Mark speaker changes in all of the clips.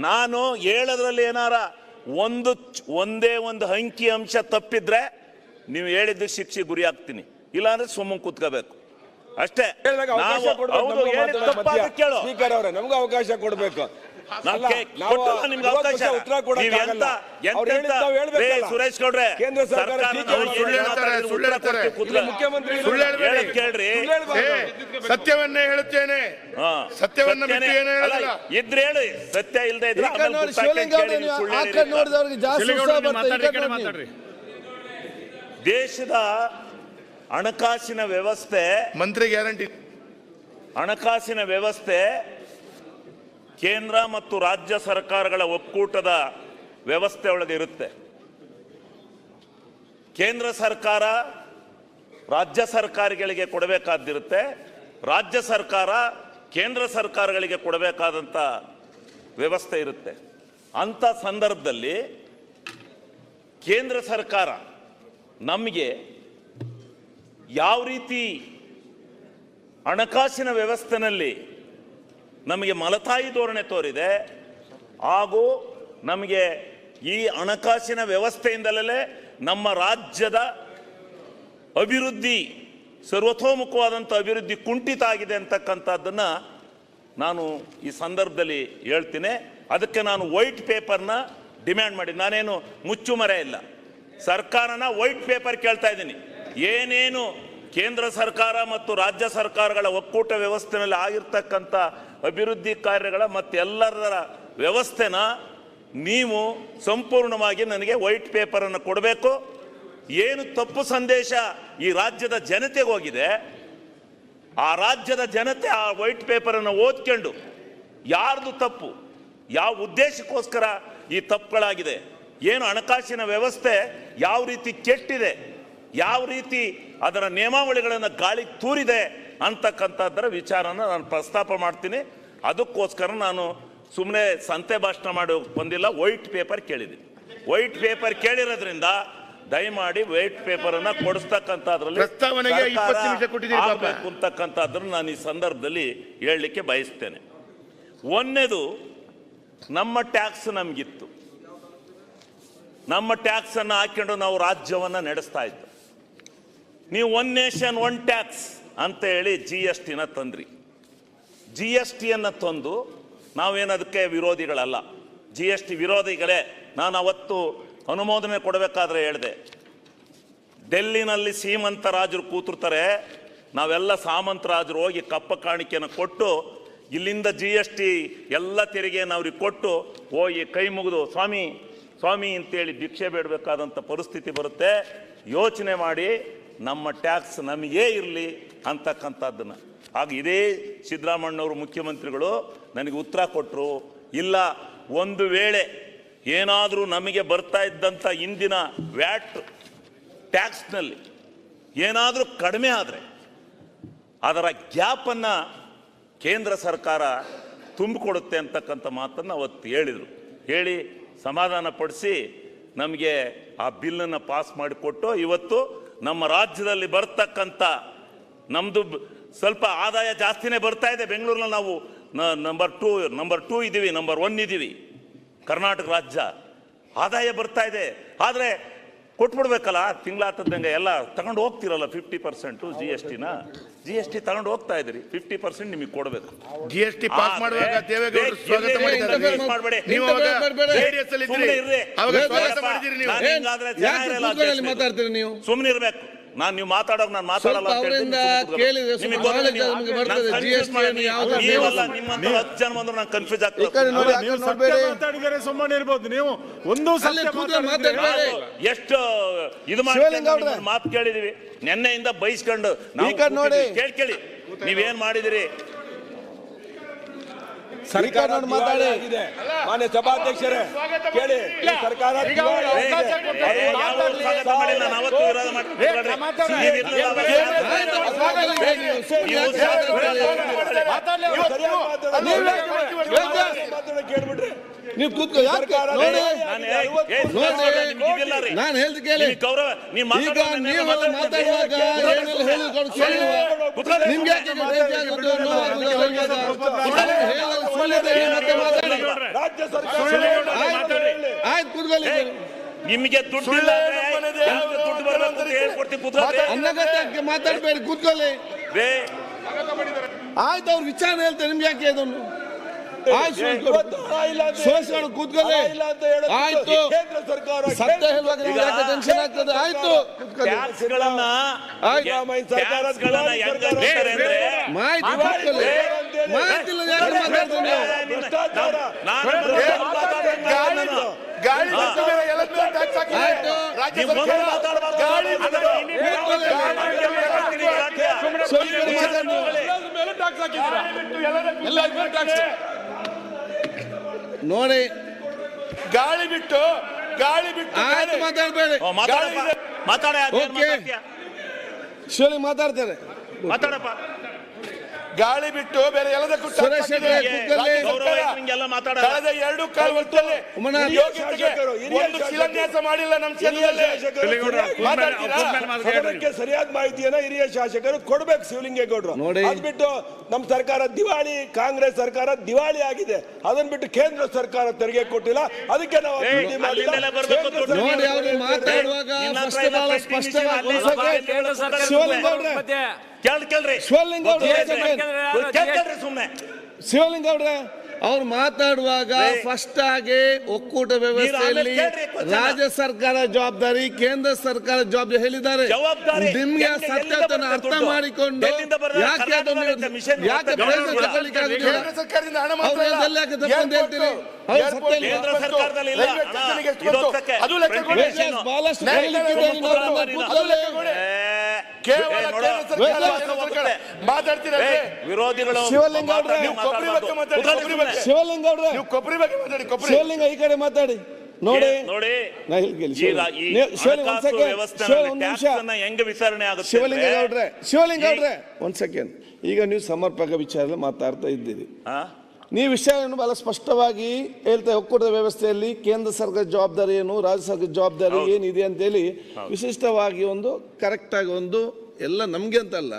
Speaker 1: ನಾನು ಹೇಳೋದ್ರಲ್ಲಿ ಏನಾರ ಒಂದೇ ಒಂದು ಅಂಕಿ ಅಂಶ ತಪ್ಪಿದ್ರೆ ನೀವು ಹೇಳಿದ್ದು ಶಿಕ್ಷೆ ಗುರಿ ಆಗ್ತೀನಿ, ಇಲ್ಲಾಂದ್ರೆ ಸುಮ್ಮನೆ ಕೂತ್ಕೋಬೇಕು ಅಷ್ಟೇ.
Speaker 2: ಕೇಳೋ ನಮ್ಗೆ ಅವಕಾಶ ಕೊಡ್ಬೇಕು.
Speaker 1: ಸುರೇಶ್ ಗೌಡ್ರೆ,
Speaker 2: ಮುಖ್ಯಮಂತ್ರಿ
Speaker 1: ಕೇಳ್ರಿ,
Speaker 3: ಸತ್ಯವನ್ನೇ ಹೇಳುತ್ತೇನೆ, ಸತ್ಯವನ್ನ
Speaker 1: ಇದ್ರೆ ಹೇಳಿ, ಸತ್ಯ ಇಲ್ಲದೆ ಇದ್ರೆ ದೇಶದ ಹಣಕಾಸಿನ ವ್ಯವಸ್ಥೆ,
Speaker 3: ಮಂತ್ರಿ ಗ್ಯಾರಂಟಿ
Speaker 1: ಹಣಕಾಸಿನ ವ್ಯವಸ್ಥೆ ಕೇಂದ್ರ ಮತ್ತು ರಾಜ್ಯ ಸರ್ಕಾರಗಳ ಒಕ್ಕೂಟದ ವ್ಯವಸ್ಥೆ ಒಳಗೆ ಇರುತ್ತೆ. ಕೇಂದ್ರ ಸರ್ಕಾರ ರಾಜ್ಯ ಸರ್ಕಾರಗಳಿಗೆ ಕೊಡಬೇಕಾದಿರುತ್ತೆ, ರಾಜ್ಯ ಸರ್ಕಾರ ಕೇಂದ್ರ ಸರ್ಕಾರಗಳಿಗೆ ಕೊಡಬೇಕಾದಂಥ ವ್ಯವಸ್ಥೆ ಇರುತ್ತೆ. ಅಂಥ ಸಂದರ್ಭದಲ್ಲಿ ಕೇಂದ್ರ ಸರ್ಕಾರ ನಮಗೆ ಯಾವ ರೀತಿ ಹಣಕಾಸಿನ ವ್ಯವಸ್ಥೆಯಲ್ಲಿ ನಮಗೆ ಮಲತಾಯಿ ಧೋರಣೆ ತೋರಿದೆ, ಹಾಗೂ ನಮಗೆ ಈ ಹಣಕಾಸಿನ ವ್ಯವಸ್ಥೆಯಿಂದಲೇ ನಮ್ಮ ರಾಜ್ಯದ ಅಭಿವೃದ್ಧಿ, ಸರ್ವತೋಮುಖವಾದಂಥ ಅಭಿವೃದ್ಧಿ ಕುಂಠಿತ ಆಗಿದೆ ಅಂತಕ್ಕಂಥದ್ದನ್ನು ನಾನು ಈ ಸಂದರ್ಭದಲ್ಲಿ ಹೇಳ್ತೀನಿ. ಅದಕ್ಕೆ ನಾನು ವೈಟ್ ಪೇಪರ್ನ ಡಿಮ್ಯಾಂಡ್ ಮಾಡಿ, ನಾನೇನು ಮುಚ್ಚುಮರೆ ಇಲ್ಲ, ಸರ್ಕಾರನ ವೈಟ್ ಪೇಪರ್ ಕೇಳ್ತಾ ಇದ್ದೀನಿ. ಏನೇನು ಕೇಂದ್ರ ಸರ್ಕಾರ ಮತ್ತು ರಾಜ್ಯ ಸರ್ಕಾರಗಳ ಒಕ್ಕೂಟ ವ್ಯವಸ್ಥೆಯಲ್ಲಿ ಆಗಿರ್ತಕ್ಕಂಥ ಅಭಿವೃದ್ಧಿ ಕಾರ್ಯಗಳ ಮತ್ತೆಲ್ಲರ ವ್ಯವಸ್ಥೆನ ನೀವು ಸಂಪೂರ್ಣವಾಗಿ ನನಗೆ ವೈಟ್ ಪೇಪರನ್ನು ಕೊಡಬೇಕು. ಏನು ತಪ್ಪು ಸಂದೇಶ ಈ ರಾಜ್ಯದ ಜನತೆಗೆ ಹೋಗಿದೆ, ಆ ರಾಜ್ಯದ ಜನತೆ ಆ ವೈಟ್ ಪೇಪರನ್ನು ಓದ್ಕೊಂಡು ಯಾರ್ದು ತಪ್ಪು, ಯಾವ ಉದ್ದೇಶಕ್ಕೋಸ್ಕರ ಈ ತಪ್ಪುಗಳಾಗಿದೆ, ಏನು ಹಣಕಾಸಿನ ವ್ಯವಸ್ಥೆ ಯಾವ ರೀತಿ ಕೆಟ್ಟಿದೆ, ಯಾವ ರೀತಿ ಅದರ ನಿಯಮಾವಳಿಗಳನ್ನು ಗಾಳಿಗೆ ತೂರಿದೆ ಅಂತಕ್ಕಂಥದ್ದರ ವಿಚಾರನ ನಾನು ಪ್ರಸ್ತಾಪ ಮಾಡ್ತೀನಿ. ಅದಕ್ಕೋಸ್ಕರ ನಾನು ಸುಮ್ಮನೆ ಸಂತೆ ಭಾಷಣ ಮಾಡಿ ಬಂದಿಲ್ಲ, ವೈಟ್ ಪೇಪರ್ ಕೇಳಿದ್ದೀನಿ. ವೈಟ್ ಪೇಪರ್ ಕೇಳಿರೋದ್ರಿಂದ ದಯಮಾಡಿ ವೈಟ್ ಪೇಪರನ್ನು ಕೊಡಿಸ್ತಕ್ಕಂಥದ್ರಲ್ಲಿ ಅಂತಕ್ಕಂಥದ್ದನ್ನು ನಾನು ಈ ಸಂದರ್ಭದಲ್ಲಿ ಹೇಳಲಿಕ್ಕೆ ಬಯಸ್ತೇನೆ. ಒಂದನೇದು, ನಮ್ಮ ಟ್ಯಾಕ್ಸ್ ನಮಗಿತ್ತು, ನಮ್ಮ ಟ್ಯಾಕ್ಸನ್ನು ಹಾಕ್ಕೊಂಡು ನಾವು ರಾಜ್ಯವನ್ನು ನಡೆಸ್ತಾ ಇತ್ತು. ನೀವು ಒನ್ ನೇಷನ್ ಒನ್ ಟ್ಯಾಕ್ಸ್ ಅಂತ ಹೇಳಿ GST ತಂದ್ರಿ. GSTಯನ್ನು ತಂದು ನಾವೇನದಕ್ಕೆ ವಿರೋಧಿಗಳಲ್ಲ, GST ವಿರೋಧಿಗಳೇ. ನಾನು ಅವತ್ತು ಅನುಮೋದನೆ ಕೊಡಬೇಕಾದ್ರೆ ಹೇಳಿದೆ, ಡೆಲ್ಲಿನಲ್ಲಿ ಶ್ರೀಮಂತ ರಾಜರು ಕೂತಿರ್ತಾರೆ, ನಾವೆಲ್ಲ ಸಾಮಂತ ರಾಜರು ಹೋಗಿ ಕಪ್ಪ ಕಾಣಿಕೆಯನ್ನು ಕೊಟ್ಟು ಇಲ್ಲಿಂದ GST ಎಲ್ಲ ತೆರಿಗೆಯನ್ನು ಅವ್ರಿಗೆ ಕೊಟ್ಟು ಹೋಗಿ ಕೈ ಮುಗಿದು ಸ್ವಾಮಿ ಸ್ವಾಮಿ ಅಂತೇಳಿ ಭಿಕ್ಷೆ ಬೇಡಬೇಕಾದಂಥ ಪರಿಸ್ಥಿತಿ ಬರುತ್ತೆ. ಯೋಚನೆ ಮಾಡಿ, ನಮ್ಮ ಟ್ಯಾಕ್ಸ್ ನಮಗೇ ಇರಲಿ ಅಂತಕ್ಕಂಥದ್ದನ್ನು. ಆಗ ಇದೇ ಸಿದ್ದರಾಮಣ್ಣವರು ಮುಖ್ಯಮಂತ್ರಿಗಳು ನನಗೆ ಉತ್ತರ ಕೊಟ್ಟರು, ಇಲ್ಲ ಒಂದು ವೇಳೆ ಏನಾದರೂ ನಮಗೆ ಬರ್ತಾ ಇದ್ದಂಥ ಇಂದಿನ ವ್ಯಾಟ್ ಟ್ಯಾಕ್ಸ್ನಲ್ಲಿ ಏನಾದರೂ ಕಡಿಮೆ ಆದರೆ ಅದರ ಗ್ಯಾಪನ್ನು ಕೇಂದ್ರ ಸರ್ಕಾರ ತುಂಬಿಕೊಡುತ್ತೆ ಅಂತಕ್ಕಂಥ ಮಾತನ್ನು ಅವತ್ತು ಹೇಳಿದರು. ಹೇಳಿ ಸಮಾಧಾನ ಪಡಿಸಿ ನಮಗೆ ಆ ಬಿಲ್ಲನ್ನು ಪಾಸ್ ಮಾಡಿಕೊಟ್ಟು ಇವತ್ತು ನಮ್ಮ ರಾಜ್ಯದಲ್ಲಿ ಬರ್ತಕ್ಕಂಥ ನಮ್ಮದು ಸ್ವಲ್ಪ ಆದಾಯ ಜಾಸ್ತಿನೇ ಬರ್ತಾ ಇದೆ. ಬೆಂಗಳೂರಿನಲ್ಲಿ ನಾವು ನಂಬರ್ ಟೂ ಇದ್ದೀವಿ, ನಂಬರ್ 1 ಇದ್ದೀವಿ. ಕರ್ನಾಟಕ ರಾಜ್ಯ ಆದಾಯ ಬರ್ತಾ ಇದೆ, ಆದರೆ ಕೊಟ್ಬಿಡ್ಬೇಕಲ್ಲ, ತಿಂಗಳಾತದ್ದಂಗೆ ಎಲ್ಲ ತಗೊಂಡು ಹೋಗ್ತಿರಲ್ಲ 50% GST ತಗೊಂಡು ಹೋಗ್ತಾ ಇದ್ದೀರಿ, 50% ನಿಮಗೆ ಕೊಡಬೇಕು.
Speaker 3: GST ಪಾಸ್ ಮಾಡುವಾಗ ದೇವೇಗೌಡರು ಸ್ವಾಗತ ಮಾಡಿದ್ದಾರೆ. ನೀವು ಜೆಡಿಎಸ್ ಅಲ್ಲಿ ಇದ್ರಿ, ಅವಾಗ ಸ್ವಾಗತ ಮಾಡಿದಿರಿ. ನೀವು
Speaker 4: ಮಾತಾಡ್ತೀರಿ, ನೀವು
Speaker 1: ಸುಮ್ಮನೆ ಇರಬೇಕು. ನೀವು ಮಾತಾಡೋಕೆ ನಾನು ಮಾತಾಡಲ್ಲ ಅಂತ ನಿಮ್ಮಂತ 10 ಜನ ಬಂದ್ರು ನಾನು ಕನ್ಫ್ಯೂಸ್ ಆಗ್ತದೆ.
Speaker 5: ಸುಮ್ಮನೆ ಇರ್ಬೋದು ನೀವು, ಒಂದು
Speaker 1: ಎಷ್ಟು ಇದು ಮಾತು ಕೇಳಿದೀವಿ, ನೆನ್ನೆಯಿಂದ ಬೈಸ್ಕೊಂಡು ಕೇಳಿ ನೀವೇನ್ ಮಾಡಿದಿರಿ.
Speaker 2: ಸರ್ಕಾರ ಮಾತಾಡಿದೆ, ಮಾನ್ಯ ಸಭಾಧ್ಯಕ್ಷರೇ ಕೇಳಿ, ಸರ್ಕಾರ ಕೇಳ್ಬಿಟ್ರಿ ನೀವು ಕೂತ್ಕೊ.
Speaker 4: ನಾನು ಹೇಳ್ದು ಕೇಳಿ, ಈಗ ನೀವು ಮಾತಾಡುವಾಗ ನಿಮ್ಗೆ ಸುಳ್ಳಿದೆ ಮತ್ತೆ ಮಾತಾಡಿ.
Speaker 2: ರಾಜ್ಯ ಸರ್ಕಾರ
Speaker 4: ಆಯ್ತು ಕೂತ್ಕೊಳ್ಳಿ.
Speaker 1: ನಿಮಗೆ ದುಡ್ಡಿಲ್ಲ ದುಡ್ಡು ಬರಬೇಕು ಅಂತ ಹೇಳ್ಕೊಡ್ತೀನಿ ಕೂತ್ಕೊಳ್ಳಿ.
Speaker 4: ಅನ್ನಗತ್ಯಕ್ಕೆ ಮಾತಾಡ್ಬೇಡಿ ಕೂತ್ಕೊಳ್ಳಿ.
Speaker 1: ರೇ
Speaker 4: ಆಯ್ತು ಅವ್ರ ವಿಚಾರ ಹೇಳ್ತಾರೆ ನಿಮ್ಗೆ ಯಾಕೆ ಇದನ್ನು ಸೋಸ್ಕೊಂಡು ಕೂತ್ಕೊಳ್ಳಿ. ಆಯ್ತು ಸತ್ಯ ಹೇಳುವಾಗ ನಿಮ್ಗೆ ಯಾಕೆ ಟೆನ್ಷನ್ ಆಗ್ತದೆ? ಆಯ್ತು
Speaker 1: ಟ್ಯಾಕ್ಸ್ಗಳನ್ನ
Speaker 4: ಮಾಹಿತಿ ಕೂತ್ಕೊಳ್ಳಿ. ಮಾಹಿತಿ ಇಲ್ಲ ಯಾಕೆ ಮಾತಾಡ್ತೀನಿ?
Speaker 3: ಗಾಳಿ ಬಿಟ್ಟು ಬೇರೆ ಎಲ್ಲದಕ್ಕೂ ಟ್ಯಾಕ್ಸ್ ಹಾಕಿದೆ.
Speaker 4: ಆಯ್ತು
Speaker 3: ರಾಜ್ಯ ಸರ್ಕಾರ ಗಾಳಿ ಬಿಟ್ಟು
Speaker 4: ನೋಡಿ
Speaker 3: ಗಾಳಿ ಬಿಟ್ಟು
Speaker 4: ಆಯ್ತು ಮಾತಾಡ್ಬೇಡಿ.
Speaker 1: ಮಾತಾಡ
Speaker 4: ಓಕೆ ಶಿವಲಿಂಗ್ ಮಾತಾಡ್ತಾರೆ.
Speaker 1: ಮಾತಾಡಪ್ಪ.
Speaker 3: ಗಾಳಿ ಬಿಟ್ಟು ಬೇರೆ ಎಲ್ಲದಕ್ಕೂ
Speaker 4: ಸುರೇಶ್ ಹೆಗಡೆ ಕೂತ್ಕೊಳ್ಳಿ.
Speaker 1: ಮಾತಾಡ
Speaker 3: ಕಳೆದ 2.25 ವರ್ಷದಲ್ಲಿ ಒಂದು ಶಿಲಾನ್ಯಾಸ ಮಾಡಿಲ್ಲ ನಮ್ಮ ಕ್ಷೇತ್ರದಲ್ಲಿ.
Speaker 2: ಸದನಕ್ಕೆ ಸರಿಯಾದ ಮಾಹಿತಿಯನ್ನ ಹಿರಿಯ ಶಾಸಕರು ಕೊಡ್ಬೇಕು ಶಿವಲಿಂಗೇಗೌಡರು.
Speaker 4: ನೋಡಿ.
Speaker 2: ಅದ್ಬಿಟ್ಟು ನಮ್ಮ ಸರ್ಕಾರ ದಿವಾಳಿ, ಕಾಂಗ್ರೆಸ್ ಸರ್ಕಾರ ದಿವಾಳಿ ಆಗಿದೆ. ಅದನ್ನ ಬಿಟ್ಟು ಕೇಂದ್ರ ಸರ್ಕಾರ ತೆರಿಗೆ ಕೊಟ್ಟಿಲ್ಲ. ಅದಕ್ಕೆ ನಾವು ಅಭಿವೃದ್ಧಿ ಮಾಡಿಲ್ಲ.
Speaker 4: ನೋಡಿ ಅವರು ಮಾತಾಡುವಾಗ ಸ್ಪಷ್ಟವಾಗಿ ಶಿವಲಿಂಗೌಡ್ರೆ ಅವ್ರು ಮಾತಾಡುವಾಗ ಫಸ್ಟ್ ಆಗಿ ಒಕ್ಕೂಟ ವ್ಯವಸ್ಥೆಯಲ್ಲಿ ರಾಜ್ಯ ಸರ್ಕಾರ ಜವಾಬ್ದಾರಿ, ಕೇಂದ್ರ ಸರ್ಕಾರ ಜವಾಬ್ದಾರಿ ಹೇಳಿದ್ದಾರೆ. ನಿಮ್ಗೆ ಸತ್ಯತೆಯನ್ನು ಅರ್ಥ ಮಾಡಿಕೊಂಡು ಯಾಕೆ ಪ್ರಯೋಜನ ತಗೊಳ್ಳಿಕ್ಕಾಗುದಿಲ್ಲ? ಅವ್ರದ್ದೆಲ್ಲ ಯಾಕೆ ತಪ್ಪಂತ ಹೇಳ್ತೀರಿ? ಅವ್ರು ಸತ್ಯ ಬಹಳಷ್ಟು
Speaker 1: ವಿರೋಧಿಗಳು
Speaker 2: ಶಿವಲಿಂಗೌಡ್ರೆ ಶಿವಲಿಂಗ ಈ ಕಡೆ ಮಾತಾಡಿ. ನೋಡಿ
Speaker 1: ಹೆಂಗ ವಿಚಾರಣೆ ಆಗುತ್ತೆ?
Speaker 4: ಶಿವಲಿಂಗೌಡ್ರೆ ಒಂದ್ ಸೆಕೆಂಡ್. ಈಗ ನೀವು ಸಮರ್ಪಕ ವಿಚಾರ ಮಾತಾಡ್ತಾ ಇದ್ದೀರಿ. ನೀವು ವಿಷಯವನ್ನು ಬಹಳ ಸ್ಪಷ್ಟವಾಗಿ ಹೇಳ್ತಾ ಒಕ್ಕೂಟದ ವ್ಯವಸ್ಥೆಯಲ್ಲಿ ಕೇಂದ್ರ ಸರ್ಕಾರ ಜವಾಬ್ದಾರಿ ಏನು, ರಾಜ್ಯ ಸರ್ಕಾರ ಜವಾಬ್ದಾರಿ ಏನಿದೆ ಅಂತೇಳಿ ವಿಶಿಷ್ಟವಾಗಿ ಒಂದು ಕರೆಕ್ಟ್ ಆಗಿ ಒಂದು ಎಲ್ಲ ನಮ್ಗೆ ಅಂತಲ್ಲ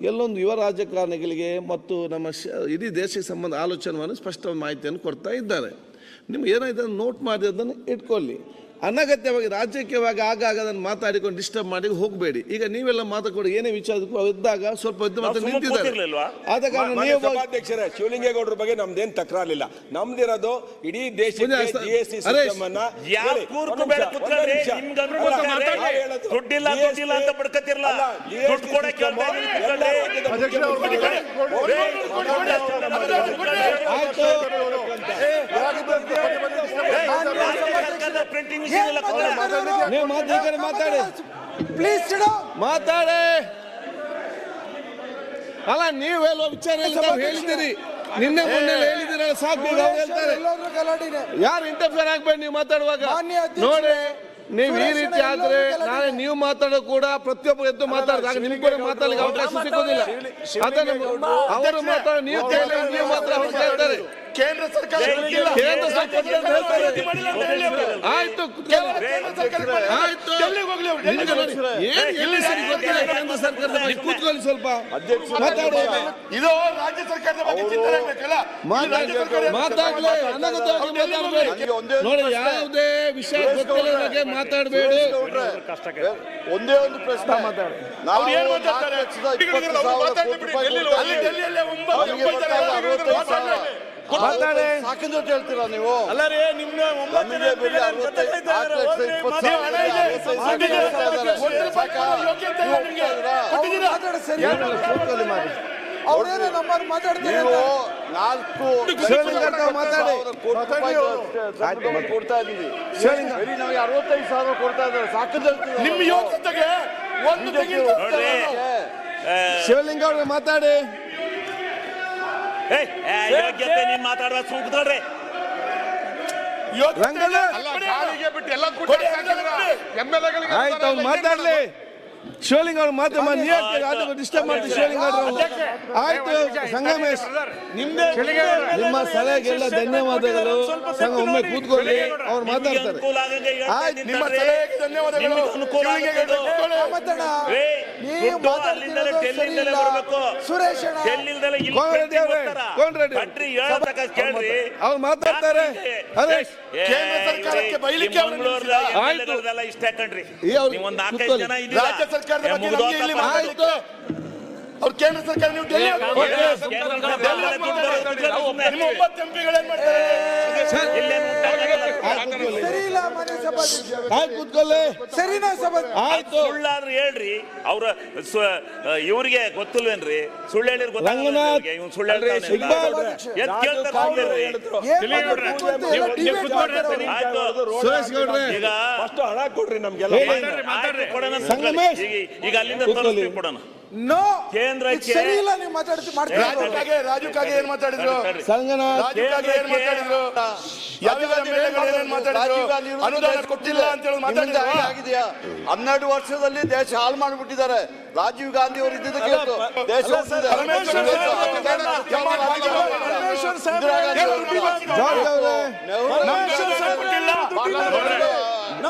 Speaker 4: ಎಲ್ಲೊಂದು ಯುವ ರಾಜಕಾರಣಿಗಳಿಗೆ ಮತ್ತು ನಮ್ಮ ಇಡೀ ದೇಶಕ್ಕೆ ಸಂಬಂಧ ಆಲೋಚನೆ ಸ್ಪಷ್ಟ ಮಾಹಿತಿಯನ್ನು ಕೊಡ್ತಾ ಇದ್ದಾರೆ. ನಿಮ್ಗೆ ಏನಾಯ್ತು ನೋಟ್ ಮಾಡಿ ಅದನ್ನು ಇಟ್ಕೊಳ್ಳಿ. ಅನಗತ್ಯವಾಗಿ ರಾಜಕೀಯವಾಗಿ ಆಗಾಗ ಅದನ್ನು ಮಾತಾಡಿಕೊಂಡು ಡಿಸ್ಟರ್ಬ್ ಮಾಡಿ ಹೋಗಬೇಡಿ. ಈಗ ನೀವೆಲ್ಲ ಮಾತಾಡ್ಕೊಂಡು ಏನೇ ವಿಚಾರಕ್ಕೂ ಇದ್ದಾಗ ಸ್ವಲ್ಪ ನಿಂತಿದ್ದಾರೆ. ಆದ ಕಾರಣ ನೀವು
Speaker 2: ಸಭಾಧ್ಯಕ್ಷರೇ ಶಿವಲಿಂಗೇಗೌಡರ ಬಗ್ಗೆ ನಮ್ದೇನ್ ತಕರಾರಿಲ್ಲ. ನಮ್ದಿರೋದು ಇಡೀ ದೇಶಕ್ಕೆ GST ಸಿಸ್ಟಮ್ ಅನ್ನ
Speaker 1: ದುಡ್ಡಿಲ್ಲ ಅಂತ ಬಡ್ಕತ್ತಿರಲ್ಲ. ದುಡ್ಡು ಕೊಡಕ್ಕೆ ಪ್ರಿಂಟಿಂಗ್
Speaker 4: ನೀವು ಮಾತಾಡಿ ಪ್ಲೀಸ್ ಮಾತಾಡಿ. ಅಲ್ಲ ನೀವು ಹೇಳುವ ವಿಚಾರ ಹೇಳ್ತೀರಿ, ನಿನ್ನೆ ಮೊನ್ನೆ ಹೇಳಿದಿರಲ್ಲ ಸಾಕು. ಹೇಳ್ತಾರೆ ಯಾರು ಇಂಟರ್ಫಿಯರ್ ಆಗ್ಬೇಡಿ ನೀವು ಮಾತಾಡುವಾಗ. ನೋಡಿ ನೀವು ಈ ರೀತಿ ಆದ್ರೆ ನಾಳೆ ನೀವು ಮಾತಾಡೋ ಕೂಡ ಪ್ರತಿಯೊಬ್ಬರು ಎದ್ದು ಮಾತಾಡಿದಾಗ ನಿಮ್ಗೆ ಕೂಡ ಮಾತಾಡಲಿಕ್ಕೆ ಅವಕಾಶ ಸಿಗೋದಿಲ್ಲ. ಅದನ್ನು ಅವರು ಮಾತಾಡೋ ನೀವು ಕೇಳಿ ನೀವು ಮಾತ್ರ ಅವ್ರು ಕೇಳ್ತಾರೆ.
Speaker 3: ಕೇಂದ್ರ ಸರ್ಕಾರ
Speaker 4: ಆಯ್ತು ಆಯ್ತು ಕೇಂದ್ರ ಸರ್ಕಾರದ ಕೂತ್ಕೊಳ್ಳಿ ಸ್ವಲ್ಪ ಮಾತಾಡಿ.
Speaker 3: ಇದು ರಾಜ್ಯ ಸರ್ಕಾರದ ಬಗ್ಗೆ ಚಿಂತನೆ ಆಗ್ಬೇಕಲ್ಲ.
Speaker 4: ಮಾತಾಡ್ಲಿ ಅನಗತ್ಯವಾಗಿ ಮಾತಾಡಬೇಡಿ. ನೋಡಿ ಯಾವುದೇ ವಿಷಯ ಗೊತ್ತಿಲ್ಲ ಬಗ್ಗೆ ಮಾತಾಡಬೇಡಿ.
Speaker 6: ಒಂದೇ ಒಂದು ಪ್ರಶ್ನೆ ಮಾತಾಡಿ. ನಾವು
Speaker 3: ಏನು ಮಾತಾಡ್ತಾರೆ?
Speaker 6: ಸಾಕಿಂದ ಹೇಳ್ತೀರಾ ನೀವು?
Speaker 1: ಅಲ್ಲ ರೀ ನಿಮ್ಗೆ
Speaker 6: ಅವ್ರೇನೋ ನಂಬರ್ ಮಾತಾಡ್ತೀವಿ. 4
Speaker 4: ಮಾತಾಡಿ
Speaker 6: ಕೊಡ್ತಾ ಇದೀವಿ. ನಮಗೆ 65,000 ಕೊಡ್ತಾ ಇದ್ದಾರೆ. ಸಾಕಿಂದ ಹೇಳ್ತೀವಿ.
Speaker 3: ನಿಮ್ಮ ಯೋಗ್ಯತೆಗೆ ಒಂದು
Speaker 4: ಶಿವಲಿಂಗ ಅವ್ರೆ ಮಾತಾಡಿ.
Speaker 1: ಯೋಗ್ಯತೆ ನೀನ್ ಮಾತಾಡುವ ಸುಮ್ಕೊಳ್ರಿ.
Speaker 3: ಗಾಳಿಗೆ ಬಿಟ್ಟು ಎಲ್ಲ
Speaker 4: ಆಯ್ತು ಅವ್ರು ಮಾತಾಡ್ಲಿ. ಶಿವಲಿಂಗ ಅವ್ರ ಮಾತಮ್ಮ ನೀವು ಡಿಸ್ಟರ್ಬ್ ಮಾಡ್ತೀವಿ ಶಿವಲಿಂಗ ಅವ್ರು. ಆಯ್ತು ಸಂಗಮೇಶ್, ನಿಮ್ಮ ಸಲಹೆಗೆಲ್ಲ ಧನ್ಯವಾದಗಳು. ಸಂಘ ಒಮ್ಮೆ ಕೂತ್ಕೊಳ್ಳಿ, ಅವ್ರು ಮಾತಾಡ್ತಾರೆ.
Speaker 1: ಅನುಕೂಲ ಆಗಂಗೆ ಹೇಳ್ತಾ
Speaker 4: ಆಯ್ತು,
Speaker 1: ಇದ್ದೀನಿ
Speaker 3: ನಿಮ್ಮ
Speaker 1: ತಡ್ರಿ.
Speaker 3: ಸಲಹೆಗೆ ಧನ್ಯವಾದಗಳು.
Speaker 1: ನಿಮ್ಗೆ ಅನುಕೂಲ
Speaker 3: ಶಿವಲಿಂಗ
Speaker 1: ಆಗುತ್ತೆ.
Speaker 3: ಕೂತ್ಕೊಳ್ಳಿ.
Speaker 1: ದುಡ್ಡು ಅಲ್ಲಿಂದಲೇ ಡೆಲ್ಲಿಯಿಂದಲೇ ಬರಬೇಕು. ಡೆಲ್ಲಿಯಿಂದಲೇ ಇಲ್ಲಿ
Speaker 4: ಕೋನ್ ರೆಡ್ಡಿ ಅವ್ರೆ, ಕೋನ್ ರೆಡ್ಡಿ
Speaker 1: ಕಟ್ರಿ ಹೇಳತಕ್ಕ ಕೇಳ್ರಿ.
Speaker 4: ಅವ್ರು ಮಾತಾಡ್ತಾರೆ. ಅದೇ
Speaker 3: ಕೇಂದ್ರ ಸರ್ಕಾರಕ್ಕೆ ಬೈಲಿಕ್ಕೆ ಅವ್ರು
Speaker 1: ಮಂಗಳೂರದೆಲ್ಲ ಇಷ್ಟ ಕಣ್ರಿ.
Speaker 4: ಈ ಅವ್ರು
Speaker 1: ನೀವು ಒಂದು 4-5
Speaker 4: ಕೂತ್ಕೊಳ್ಳಿ.
Speaker 1: ಜನ ಇದ್ದೀರಾ?
Speaker 3: ರಾಜ್ಯ ಸರ್ಕಾರದ ಬಗ್ಗೆ
Speaker 1: ಮುಗ್ದೋತ
Speaker 3: ನಮ್ಗೆ ಇಲ್ಲಿ
Speaker 1: ಪರ.
Speaker 3: ಮಾತಾಡ್ಲಿಕ್ಕೆ ಅವ್ರು ಕೇಂದ್ರ ಸರ್ಕಾರ, ನೀವು ಡೆಲ್ಲಿ
Speaker 1: ಕೇಂದ್ರ ಸರ್ಕಾರದಲ್ಲೇ ದುಡ್ಡು ಬರೋದು ಸುಮ್ನೆ.
Speaker 3: ನಿಮ್ಮ 9 ಎಂಪಿಗಳು ಏನ್ ಮಾಡ್ತಾರೆ?
Speaker 1: ಇಲ್ಲೇನು
Speaker 4: ಆಯ್ತು ಕೂತ್ಕೊಳ್ಳಿ. ಆಯ್ತು
Speaker 1: ಸುಳ್ಳಾದ್ರೆ ಹೇಳ್ರಿ. ಅವ್ರ ಇವ್ರಿಗೆ ಗೊತ್ತಿಲ್ವೇನ್ರಿ? ಸುಳ್ಳು ಹೇಳಿರ್
Speaker 4: ರಂಗನಾಥ್,
Speaker 1: ಇವ್ನು ಸುಳ್ಳು ಹೇಳ್ತಾನೆ.
Speaker 4: ಇಕ್ಬಾಲ್,
Speaker 1: ಎದ್ ಕೇಳ್ತಾರೆ ಆಯ್ತು.
Speaker 4: ಸುರೇಶ್ ಗೌಡ್ರೆ,
Speaker 1: ಈಗ
Speaker 2: ಫಸ್ಟ್ ಹಣ ಕೊಡ್ರಿ ನಮ್ಗೆಲ್ಲ.
Speaker 1: ಆಯ್ತು, ಕೊಡೋಣ.
Speaker 4: ಸಂಗಮೇಶ್.
Speaker 1: ಈಗ ಅಲ್ಲಿಂದ ತೋರಿಸ್ತೀವಿ, ಕೊಡೋಣ. ಕೇಂದ್ರಕ್ಕೆ
Speaker 3: ರಾಜು ಕಾಗೆ ಏನ್ ಮಾತಾಡಿದ್ರು?
Speaker 4: ಸಂಗನಾಥ್,
Speaker 3: ರಾಜು ಕಾಗೆ ಏನ್ ಮಾತಾಡಿದ್ರು? ಯಾವ ಎಮ್ಮೆಲ್ಎಗಳು ಏನ್ ಮಾತಾಡಿದ್ರು? ಅನುದಾನ ಕೊಟ್ಟಿಲ್ಲ ಅಂತ ಹೇಳಿ ಮಾತಾಡಿದ್ರು.
Speaker 6: ಆಗಿದೆಯಾ? 12 ವರ್ಷದಲ್ಲಿ ದೇಶ ಹಾಳು ಮಾಡಿಬಿಟ್ಟಿದ್ದಾರೆ. ರಾಜೀವ್ ಗಾಂಧಿ ಅವರು ಇದ್ದಿದ್ದಕ್ಕೆ ಇವತ್ತು ದೇಶ ಹೋಗ್ತಿದೆ.
Speaker 4: ಜಾರ್ಜ್ ಅವರೇ,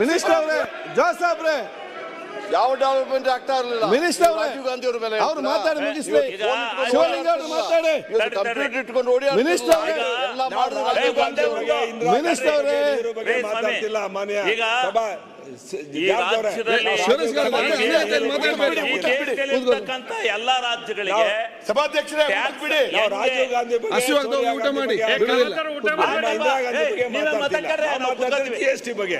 Speaker 4: ಮಿನಿಸ್ಟರ್ ಅವರೇ, ಜಾರ್ಜ್ ಸಾಬ್ರೆ,
Speaker 6: ಯಾವ ಡೆವಲಪ್ಮೆಂಟ್ ಆಗ್ತಾ ಇರಲಿಲ್ಲ.
Speaker 4: ಮಿನಿಸ್ಟರ್ ಅವರೇ,
Speaker 6: ರಾಜೀವ್ ಗಾಂಧಿ ಅವ್ರ ಮೇಲೆ
Speaker 4: ಅವ್ರು ಮಾತಾಡಿ ಮುಗಿಸ್ಲಿ. ಶಿವಲಿಂಗ ಅವರು ಮಾತಾಡಿ.
Speaker 6: ಕಂಪ್ಯೂಟರ್ ಇಟ್ಕೊಂಡು ಓಡಿ
Speaker 4: ಮಿನಿಸ್ಟರ್ ಅವರೇ,
Speaker 6: ಎಲ್ಲ ಮಾಡಿದ್ರು ರಾಜೀವ್ ಗಾಂಧಿ ಅವರು.
Speaker 4: ಮಿನಿಸ್ಟರ್ ಅವರೇ,
Speaker 2: ಬಗ್ಗೆ ಮಾತಾಡ್ತಿಲ್ಲ ಮಾನ್ಯ
Speaker 1: ಈಗ
Speaker 2: ಸಭಾ
Speaker 1: ಈ ರಾಜ್ಯದಲ್ಲಿ
Speaker 4: ಸುರೇಶ್ ಗೌಡ್ರೆ, ಮಾತಾಡ್ಬೇಡಿ.
Speaker 1: ಇರ್ತಕ್ಕಂಥ ಎಲ್ಲಾ ರಾಜ್ಯಗಳಿಗೆ
Speaker 3: ಸಭಾಧ್ಯಕ್ಷರೇ ಬಿಡಿ.
Speaker 2: ನಾವು ರಾಜೀವ್ ಗಾಂಧಿ ಬಗ್ಗೆ,
Speaker 4: ಹಸಿವಾಗ್ದವ್ರು
Speaker 2: ಸೋನಿಯಾ
Speaker 4: ಊಟ
Speaker 2: ಗಾಂಧಿ
Speaker 4: ಮಾಡಿ.
Speaker 2: ಬಗ್ಗೆ,
Speaker 4: ಬಿಡೋದಿಲ್ಲ.
Speaker 2: ನಮ್ಮ ಇಂದಿರಾ ಗಾಂಧಿ ಬಗ್ಗೆ
Speaker 1: ನೀವೇ
Speaker 2: ಮಾತಾಡ್ತಿಲ್ಲ.
Speaker 1: ಮಾತಾಡ್ತಾರೆ, ನಾವು
Speaker 2: ನಾವು ಮಾತಾಡ್ತಿರೋದು
Speaker 1: ಕೂತ್ಕೊಳ್ತೀವಿ.
Speaker 2: GST ಬಗ್ಗೆ.